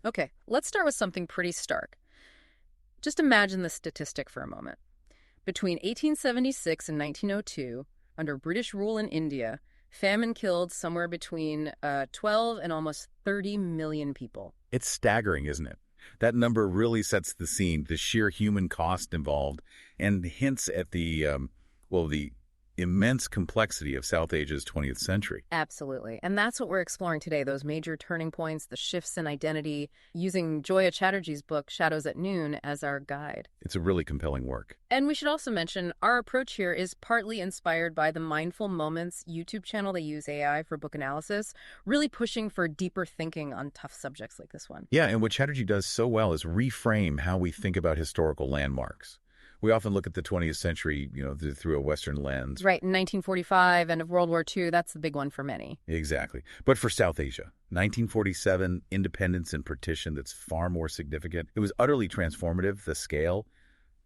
Okay, let's start with something pretty stark. Just imagine the statistic for a moment. Between 1876 and 1902, under British rule in India, famine killed somewhere between 12 and almost 30 million people. It's staggering, isn't it? That number really sets the scene, the sheer human cost involved, and hints at the immense complexity of South Asia's 20th century. Absolutely. And that's what we're exploring today, those major turning points, the shifts in identity, using Joya Chatterji's book, Shadows at Noon, as our guide. It's a really compelling work. And we should also mention our approach here is partly inspired by the Mindful Moments YouTube channel. They use AI for book analysis, really pushing for deeper thinking on tough subjects like this one. Yeah, and what Chatterji does so well is reframe how we think about historical landmarks. We often look at the 20th century, through a Western lens. Right, in 1945, end of World War II, that's the big one for many. Exactly. But for South Asia, 1947, independence and partition, that's far more significant. It was utterly transformative, the scale,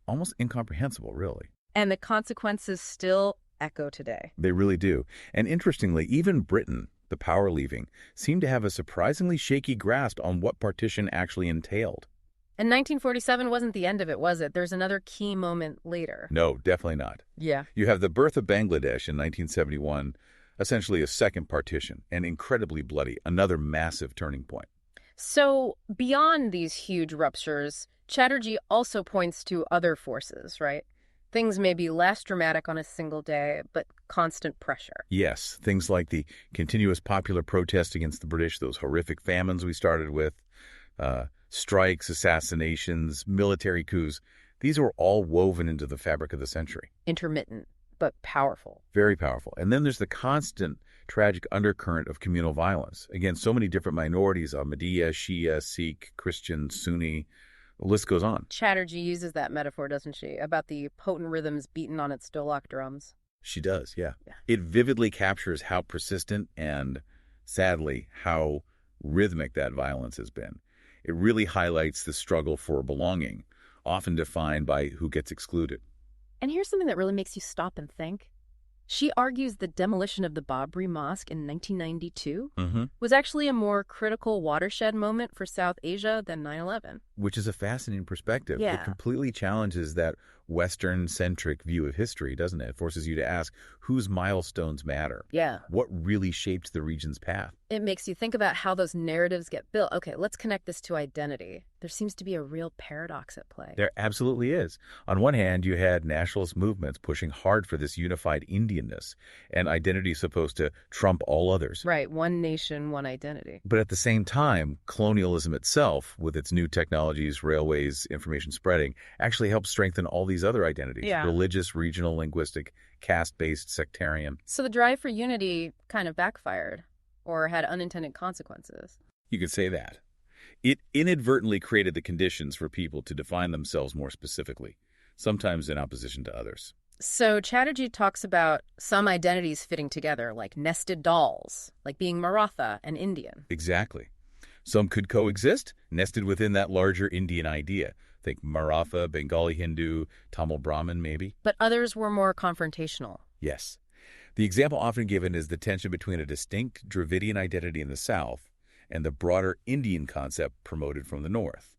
almost incomprehensible, really. And the consequences still echo today. They really do. And interestingly, even Britain, the power leaving, seemed to have a surprisingly shaky grasp on what partition actually entailed. And 1947 wasn't the end of it, was it? There's another key moment later. No, definitely not. Yeah. You have the birth of Bangladesh in 1971, essentially a second partition, and incredibly bloody, another massive turning point. So beyond these huge ruptures, Chatterji also points to other forces, right? Things may be less dramatic on a single day, but constant pressure. Yes, things like the continuous popular protest against the British, those horrific famines we started with, strikes, assassinations, military coups. These were all woven into the fabric of the century. Intermittent, but powerful. Very powerful. And then there's the constant tragic undercurrent of communal violence against so many different minorities, Ahmadiyya, Shia, Sikh, Christian, Sunni. The list goes on. Chatterji uses that metaphor, doesn't she, about the potent rhythms beaten on its dolak drums. She does, yeah. It vividly captures how persistent and, sadly, how rhythmic that violence has been. It really highlights the struggle for belonging, often defined by who gets excluded. And here's something that really makes you stop and think. She argues the demolition of the Babri Mosque in 1992 was actually a more critical watershed moment for South Asia than 9/11. Which is a fascinating perspective. Yeah. It completely challenges that Western-centric view of history, doesn't it? It forces you to ask, whose milestones matter? Yeah. What really shaped the region's path? It makes you think about how those narratives get built. Okay, let's connect this to identity. There seems to be a real paradox at play. There absolutely is. On one hand, you had nationalist movements pushing hard for this unified Indianness, and identity supposed to trump all others. Right, one nation, one identity. But at the same time, colonialism itself, with its new technologies, railways, information spreading, actually helped strengthen all these other identities. Yeah. Religious, regional, linguistic, caste-based, sectarian. So the drive for unity kind of backfired or had unintended consequences. You could say that. It inadvertently created the conditions for people to define themselves more specifically, sometimes in opposition to others. So Chatterji talks about some identities fitting together, like nested dolls, like being Maratha and Indian. Exactly. Some could coexist, nested within that larger Indian idea. Think Maratha, Bengali Hindu, Tamil Brahmin, maybe. But others were more confrontational. Yes. The example often given is the tension between a distinct Dravidian identity in the South and the broader Indian concept promoted from the North.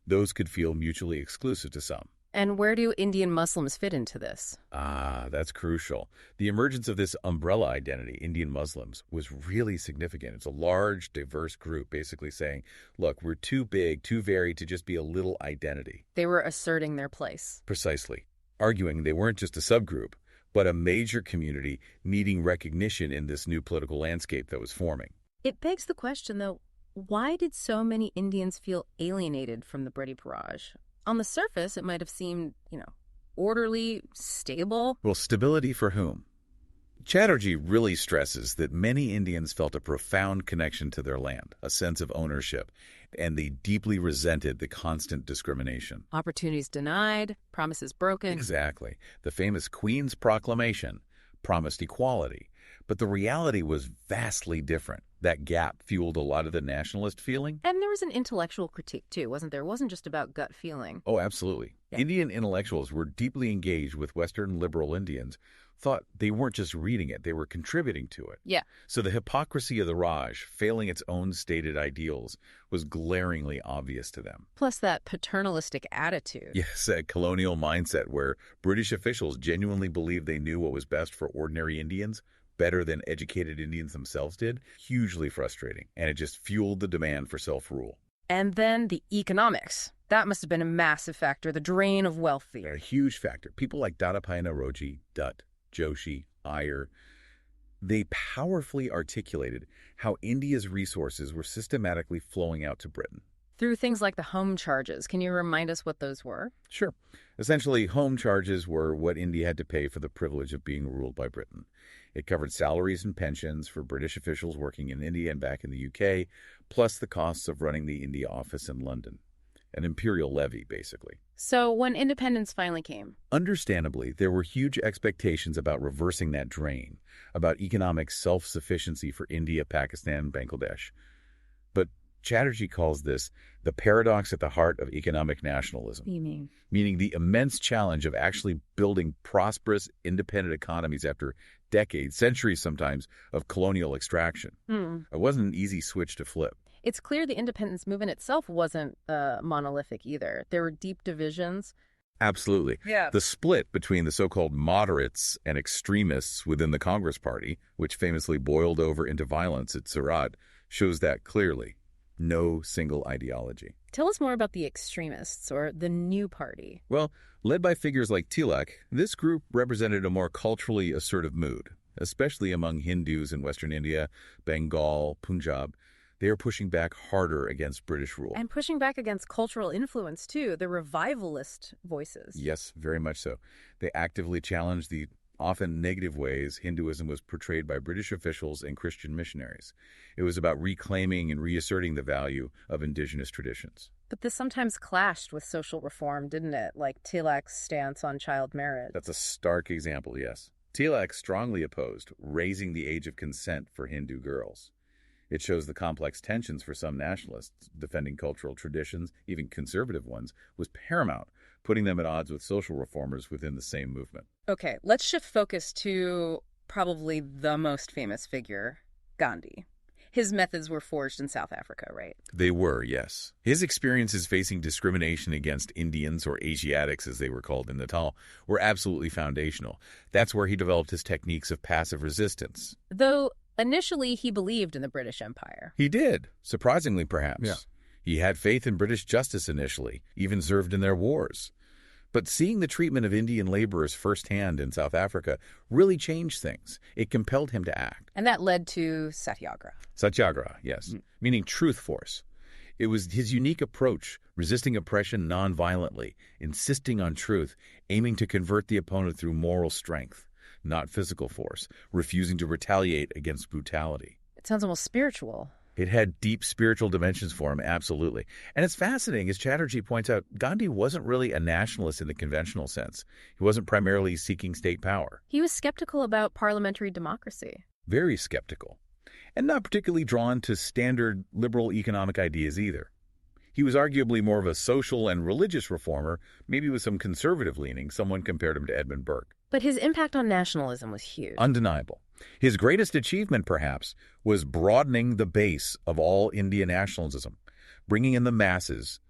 Those could feel mutually exclusive to some. And where do Indian Muslims fit into this? That's crucial. The emergence of this umbrella identity, Indian Muslims, was really significant. It's a large, diverse group basically saying, look, we're too big, too varied to just be a little identity. They were asserting their place. Precisely. Arguing they weren't just a subgroup, but a major community needing recognition in this new political landscape that was forming. It begs the question, though, why did so many Indians feel alienated from the British Raj? On the surface, it might have seemed, orderly, stable. Well, stability for whom? Chatterji really stresses that many Indians felt a profound connection to their land, a sense of ownership, and they deeply resented the constant discrimination. Opportunities denied, promises broken. Exactly. The famous Queen's Proclamation promised equality, but the reality was vastly different. That gap fueled a lot of the nationalist feeling. And there was an intellectual critique, too, wasn't there? It wasn't just about gut feeling. Oh, absolutely. Yeah. Indian intellectuals were deeply engaged with Western liberal Indians, thought they weren't just reading it, they were contributing to it. Yeah. So the hypocrisy of the Raj, failing its own stated ideals, was glaringly obvious to them. Plus that paternalistic attitude. Yes, a colonial mindset where British officials genuinely believed they knew what was best for ordinary Indians better than educated Indians themselves did. Hugely frustrating, and it just fueled the demand for self-rule. And then the economics. That must have been a massive factor, the drain of wealth there. A huge factor. People like Dadapaya Naoroji, Dutt, Joshi, Iyer, they powerfully articulated how India's resources were systematically flowing out to Britain. Through things like the home charges. Can you remind us what those were? Sure. Essentially, home charges were what India had to pay for the privilege of being ruled by Britain. It covered salaries and pensions for British officials working in India and back in the UK, plus the costs of running the India office in London. An imperial levy, basically. So when independence finally came? Understandably, there were huge expectations about reversing that drain, about economic self-sufficiency for India, Pakistan, and Bangladesh. But Chatterji calls this the paradox at the heart of economic nationalism. What do you mean? Meaning the immense challenge of actually building prosperous, independent economies after decades, centuries sometimes, of colonial extraction. It wasn't an easy switch to flip. It's clear the independence movement itself wasn't monolithic either. There were deep divisions. Absolutely. Yeah. The split between the so-called moderates and extremists within the Congress Party, which famously boiled over into violence at Surat, shows that clearly. No single ideology. Tell us more about the extremists, or the New Party. Well, led by figures like Tilak, this group represented a more culturally assertive mood, especially among Hindus in Western India, Bengal, Punjab. They are pushing back harder against British rule. And pushing back against cultural influence, too, the revivalist voices. Yes, very much so. They actively challenged the often negative ways Hinduism was portrayed by British officials and Christian missionaries. It was about reclaiming and reasserting the value of indigenous traditions. But this sometimes clashed with social reform, didn't it? Like Tilak's stance on child marriage. That's a stark example, yes. Tilak strongly opposed raising the age of consent for Hindu girls. It shows the complex tensions for some nationalists. Defending cultural traditions, even conservative ones, was paramount, putting them at odds with social reformers within the same movement. Okay, let's shift focus to probably the most famous figure, Gandhi. His methods were forged in South Africa, right? They were, yes. His experiences facing discrimination against Indians, or Asiatics as they were called in Natal, were absolutely foundational. That's where he developed his techniques of passive resistance. Though initially he believed in the British Empire. He did, surprisingly perhaps. Yeah. He had faith in British justice initially, even served in their wars. But seeing the treatment of Indian laborers firsthand in South Africa really changed things. It compelled him to act. And that led to Satyagraha. Satyagraha, yes, meaning truth force. It was his unique approach, resisting oppression nonviolently, insisting on truth, aiming to convert the opponent through moral strength, not physical force, refusing to retaliate against brutality. It sounds almost spiritual. It had deep spiritual dimensions for him, absolutely. And it's fascinating, as Chatterji points out, Gandhi wasn't really a nationalist in the conventional sense. He wasn't primarily seeking state power. He was skeptical about parliamentary democracy. Very skeptical. And not particularly drawn to standard liberal economic ideas either. He was arguably more of a social and religious reformer, maybe with some conservative leaning. Someone compared him to Edmund Burke. But his impact on nationalism was huge. Undeniable. His greatest achievement, perhaps, was broadening the base of all Indian nationalism, bringing in the masses,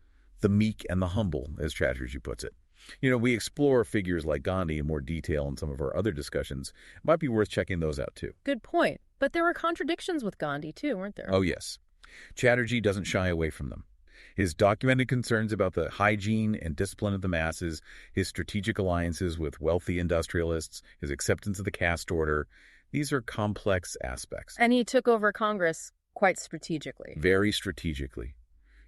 the meek and the humble, as Chatterji puts it. You know, we explore figures like Gandhi in more detail in some of our other discussions. It might be worth checking those out, too. Good point. But there were contradictions with Gandhi, too, weren't there? Oh, yes. Chatterji doesn't shy away from them. His documented concerns about the hygiene and discipline of the masses, his strategic alliances with wealthy industrialists, his acceptance of the caste order, these are complex aspects. And he took over Congress quite strategically. Very strategically.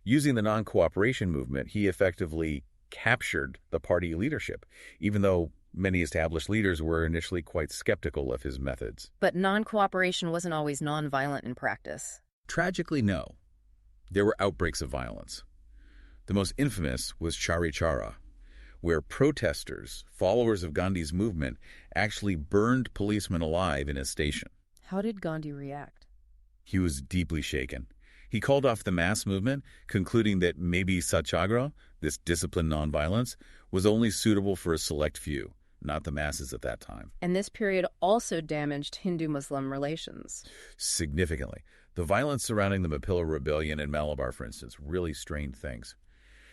Using the non-cooperation movement, he effectively captured the party leadership, even though many established leaders were initially quite skeptical of his methods. But non-cooperation wasn't always nonviolent in practice. Tragically, no. There were outbreaks of violence. The most infamous was Chari Chara, where protesters, followers of Gandhi's movement, actually burned policemen alive in his station. How did Gandhi react? He was deeply shaken. He called off the mass movement, concluding that maybe Satyagraha, this disciplined nonviolence, was only suitable for a select few, not the masses at that time. And this period also damaged Hindu-Muslim relations. Significantly. The violence surrounding the Mappilla Rebellion in Malabar, for instance, really strained things.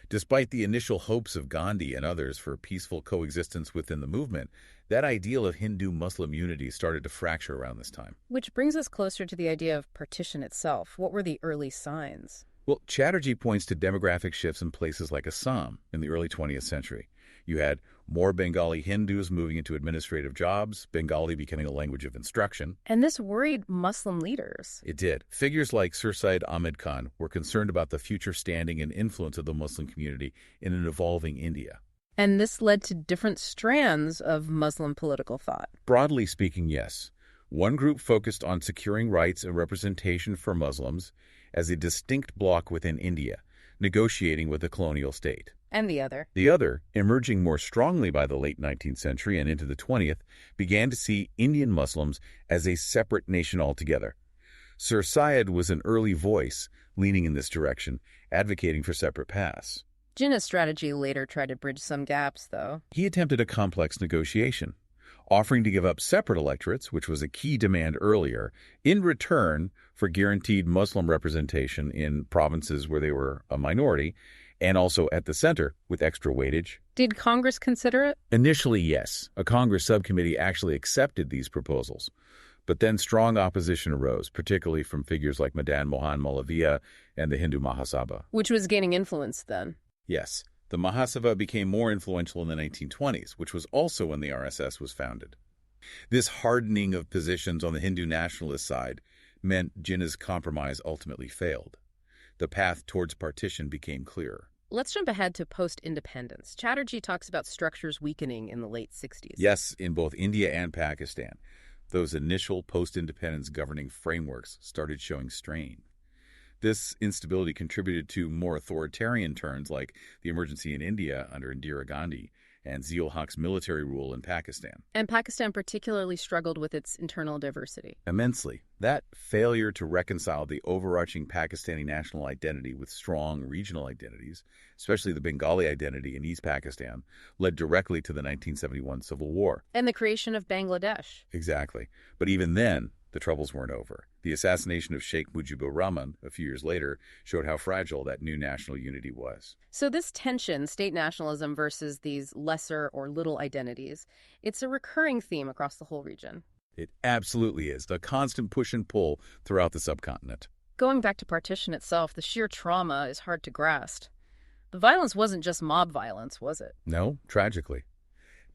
Despite the initial hopes of Gandhi and others for peaceful coexistence within the movement, that ideal of Hindu-Muslim unity started to fracture around this time. Which brings us closer to the idea of partition itself. What were the early signs? Well, Chatterji points to demographic shifts in places like Assam in the early 20th century. You had more Bengali Hindus moving into administrative jobs, Bengali becoming a language of instruction. And this worried Muslim leaders. It did. Figures like Sir Syed Ahmed Khan were concerned about the future standing and influence of the Muslim community in an evolving India. And this led to different strands of Muslim political thought. Broadly speaking, yes. One group focused on securing rights and representation for Muslims as a distinct bloc within India, negotiating with the colonial state. And the other? The other, emerging more strongly by the late 19th century and into the 20th, began to see Indian Muslims as a separate nation altogether. Sir Syed was an early voice leaning in this direction, advocating for separate paths. Jinnah's strategy later tried to bridge some gaps, though. He attempted a complex negotiation, offering to give up separate electorates, which was a key demand earlier, in return for guaranteed Muslim representation in provinces where they were a minority, and also at the center with extra weightage. Did Congress consider it? Initially, yes. A Congress subcommittee actually accepted these proposals. But then strong opposition arose, particularly from figures like Madan Mohan Malaviya and the Hindu Mahasabha. Which was gaining influence then. Yes. The Mahasabha became more influential in the 1920s, which was also when the RSS was founded. This hardening of positions on the Hindu nationalist side meant Jinnah's compromise ultimately failed. The path towards partition became clearer. Let's jump ahead to post-independence. Chatterji talks about structures weakening in the late 60s. Yes, in both India and Pakistan, those initial post-independence governing frameworks started showing strain. This instability contributed to more authoritarian turns like the emergency in India under Indira Gandhi and Zia-ul-Haq's military rule in Pakistan. And Pakistan particularly struggled with its internal diversity. Immensely. That failure to reconcile the overarching Pakistani national identity with strong regional identities, especially the Bengali identity in East Pakistan, led directly to the 1971 Civil War. And the creation of Bangladesh. Exactly. But even then, the troubles weren't over. The assassination of Sheikh Mujibur Rahman a few years later showed how fragile that new national unity was. So this tension, state nationalism versus these lesser or little identities, it's a recurring theme across the whole region. It absolutely is. The constant push and pull throughout the subcontinent. Going back to partition itself, the sheer trauma is hard to grasp. The violence wasn't just mob violence, was it? No, tragically.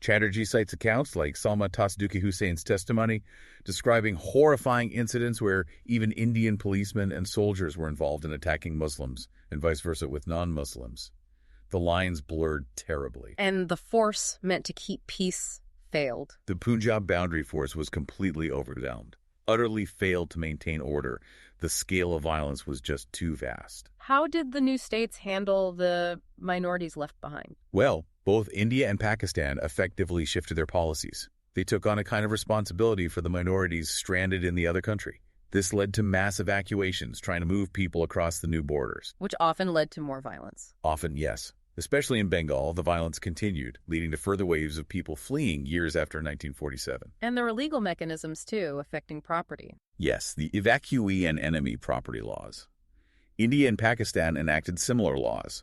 Chatterji cites accounts like Salma Tasduki Hussein's testimony, describing horrifying incidents where even Indian policemen and soldiers were involved in attacking Muslims, and vice versa with non-Muslims. The lines blurred terribly. And the force meant to keep peace failed. The Punjab boundary force was completely overwhelmed, utterly failed to maintain order. The scale of violence was just too vast. How did the new states handle the minorities left behind? Well, both India and Pakistan effectively shifted their policies. They took on a kind of responsibility for the minorities stranded in the other country. This led to mass evacuations, trying to move people across the new borders. Which often led to more violence. Often, yes. Especially in Bengal, the violence continued, leading to further waves of people fleeing years after 1947. And there were legal mechanisms, too, affecting property. Yes, the evacuee and enemy property laws. India and Pakistan enacted similar laws,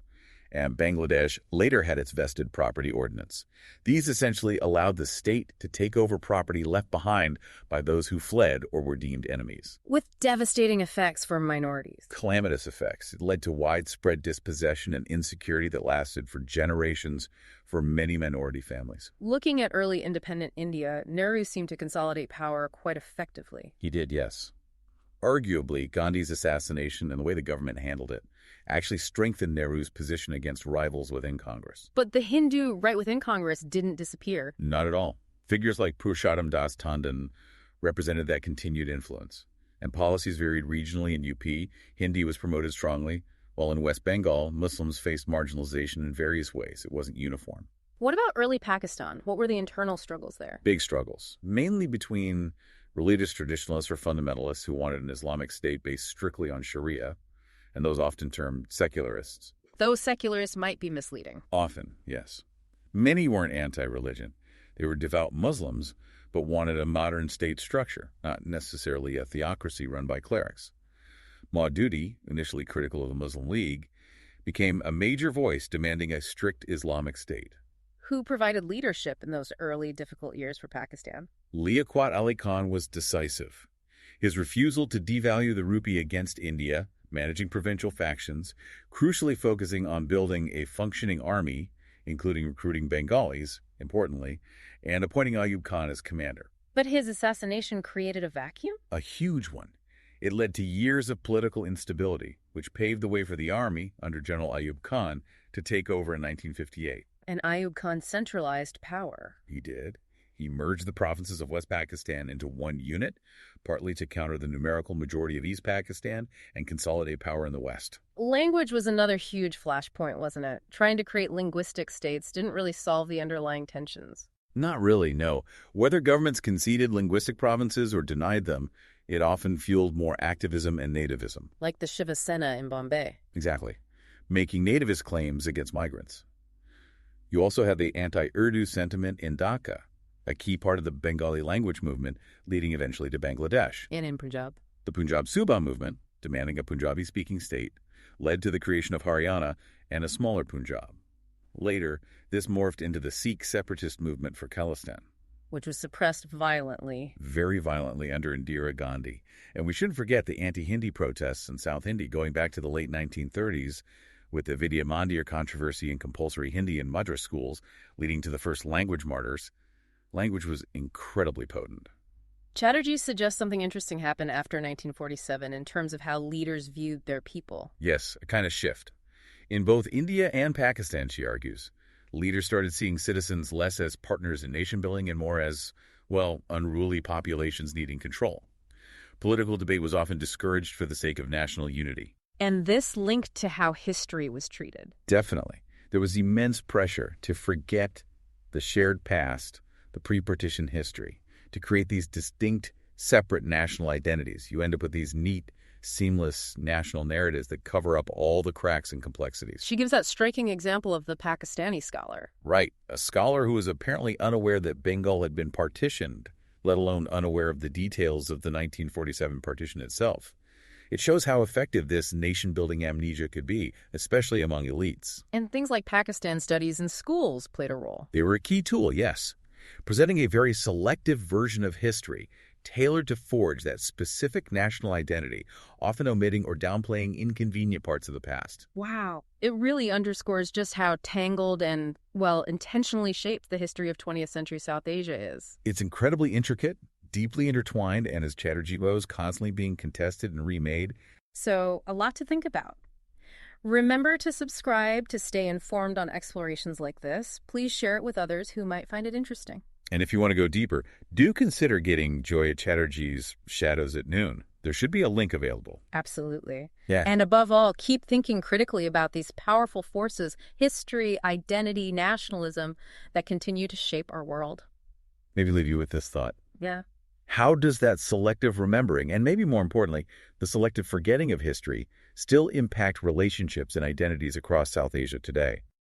and Bangladesh later had its vested property ordinance. These essentially allowed the state to take over property left behind by those who fled or were deemed enemies. With devastating effects for minorities. Calamitous effects. It led to widespread dispossession and insecurity that lasted for generations for many minority families. Looking at early independent India, Nehru seemed to consolidate power quite effectively. He did, yes. Arguably, Gandhi's assassination and the way the government handled it actually strengthened Nehru's position against rivals within Congress. But the Hindu right within Congress didn't disappear. Not at all. Figures like Purushottam Das Tandon represented that continued influence. And policies varied regionally. In UP, Hindi was promoted strongly, while in West Bengal, Muslims faced marginalization in various ways. It wasn't uniform. What about early Pakistan? What were the internal struggles there? Big struggles, mainly between religious traditionalists or fundamentalists who wanted an Islamic state based strictly on Sharia, and those often termed secularists. Those secularists might be misleading. Often, yes. Many weren't anti-religion. They were devout Muslims, but wanted a modern state structure, not necessarily a theocracy run by clerics. Maududi, initially critical of the Muslim League, became a major voice demanding a strict Islamic state. Who provided leadership in those early difficult years for Pakistan? Liaquat Ali Khan was decisive. His refusal to devalue the rupee against India, managing provincial factions, crucially focusing on building a functioning army, including recruiting Bengalis, importantly, and appointing Ayub Khan as commander. But his assassination created a vacuum? A huge one. It led to years of political instability, which paved the way for the army, under General Ayub Khan, to take over in 1958. And Ayub Khan centralized power. He did. He merged the provinces of West Pakistan into one unit, partly to counter the numerical majority of East Pakistan and consolidate power in the West. Language was another huge flashpoint, wasn't it? Trying to create linguistic states didn't really solve the underlying tensions. Not really, no. Whether governments conceded linguistic provinces or denied them, it often fueled more activism and nativism. Like the Shiva Sena in Bombay. Exactly. Making nativist claims against migrants. You also had the anti-Urdu sentiment in Dhaka, a key part of the Bengali language movement, leading eventually to Bangladesh. And in Punjab. The Punjab Suba movement, demanding a Punjabi-speaking state, led to the creation of Haryana and a smaller Punjab. Later, this morphed into the Sikh separatist movement for Khalistan, which was suppressed violently. Very violently under Indira Gandhi. And we shouldn't forget the anti-Hindi protests in South Hindi going back to the late 1930s, with the Vidya Mandir controversy in compulsory Hindi in Madras schools, leading to the first language martyrs. Language was incredibly potent. Chatterji suggests something interesting happened after 1947 in terms of how leaders viewed their people. Yes, a kind of shift. In both India and Pakistan, she argues, leaders started seeing citizens less as partners in nation-building and more as, well, unruly populations needing control. Political debate was often discouraged for the sake of national unity. And this linked to how history was treated. Definitely. There was immense pressure to forget the shared past, the pre-partition history, to create these distinct, separate national identities. You end up with these neat, seamless national narratives that cover up all the cracks and complexities. She gives that striking example of the Pakistani scholar. Right. A scholar who was apparently unaware that Bengal had been partitioned, let alone unaware of the details of the 1947 partition itself. It shows how effective this nation-building amnesia could be, especially among elites. And things like Pakistan studies in schools played a role. They were a key tool, yes. Presenting a very selective version of history, tailored to forge that specific national identity, often omitting or downplaying inconvenient parts of the past. Wow. It really underscores just how tangled and, well, intentionally shaped the history of 20th century South Asia is. It's incredibly intricate, deeply intertwined, and as Chatterji goes, constantly being contested and remade. So, a lot to think about. Remember to subscribe to stay informed on explorations like this. Please share it with others who might find it interesting. And if you want to go deeper, do consider getting Joya Chatterji's Shadows at Noon. There should be a link available. Absolutely. Yeah. And above all, keep thinking critically about these powerful forces, history, identity, nationalism, that continue to shape our world. Maybe leave you with this thought. Yeah. How does that selective remembering, and maybe more importantly, the selective forgetting of history, still impact relationships and identities across South Asia today?